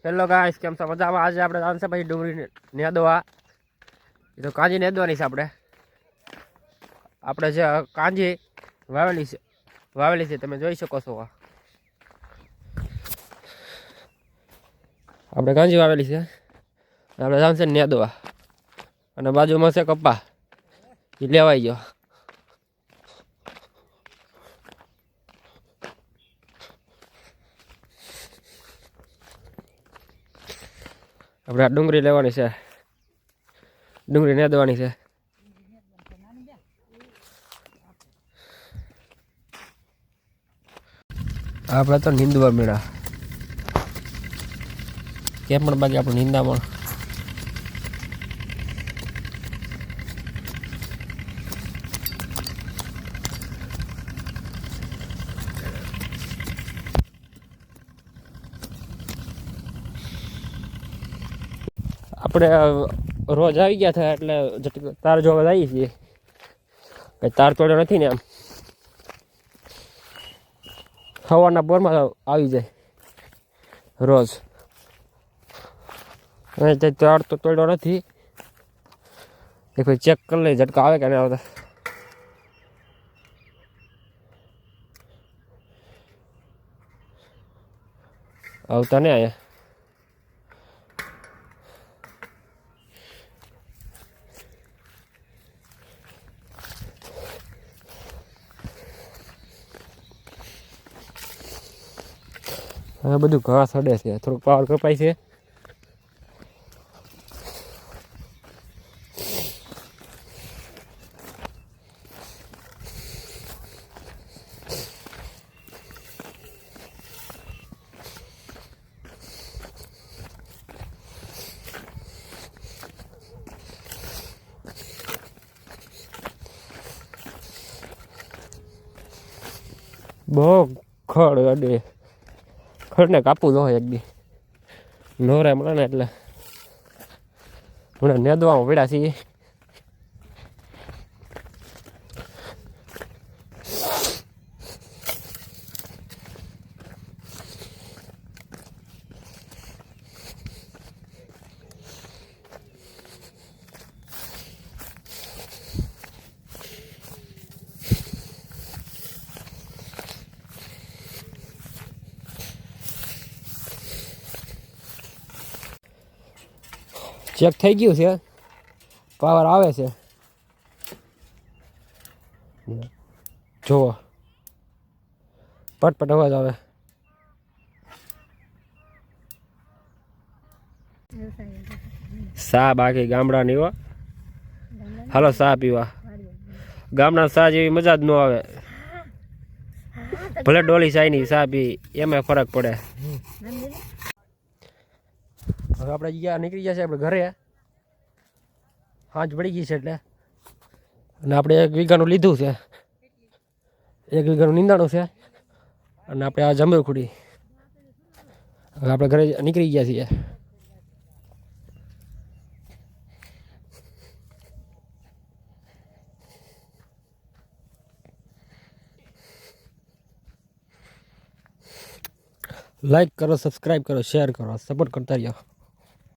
Hello guys, કેમ છો? મજામાં? આજે આપણે જાણશે પછી ડુંગળી નેદવા. એ તો કાંજી નેદવાની છે. આપણે જે કાંજી વાવેલી છે તમે જોઈ શકો છો. આપણે કાંજી વાવેલી છે, આપણે જાણશે નેદવા. અને બાજુમાં છે કપા, એ લેવાઈ ગયો. આપણે આ ડુંગળી લેવાની છે, ડુંગળી નેદવાની છે. આપણે તો નીંદવા મેળા કેમ પણ બાકી આપણે નીંદામણ આપણે રોજ આવી ગયા હતા એટલે તાર જોવા જઈએ છીએ. કઈ તાર તોડ્યો નથી ને, આમ સવારના બોરમાં આવી જાય રોજ. તાર તો તોડ્યો નથી, એક ભાઈ ચેક કરી લઈ ઝટકા આવે કે નહીં આવતા. આવતા ને અહીંયા હવે બધું ઘાસ હડે છે, થોડુંક પાવર કપાય છે. બહુ ખડ અડે, ખડને કાપવું ન હોય એક દી નોરે મળે ને એટલે હમણાં નેદવામાં પડ્યા છીએ. ચેક થઈ ગયું છે, પાવર આવે છે. જુઓ, પટપટ અવાજ આવે. સા બાકી ગામડાની હો, હાલો સા પીવા. ગામડા સા જેવી મજા જ ન આવે. ભલે ડોલી ચાયની સા પી એમાં ફરક પડે. હવે આપણે નીકળી ગયા છે આપણે ઘરે. હાંજ પડી ગઈ છે એટલે, અને આપણે 1 વીઘાનું લીધું છે, 1 વીઘાનું નીંદાણું છે. અને આપણે આ જંબુખડી. હવે આપણે ઘરે નીકળી ગયા છીએ. લાઈક કરો, સબસ્ક્રાઈબ કરો, શેર કરો, સપોર્ટ કરતા રહ્યો.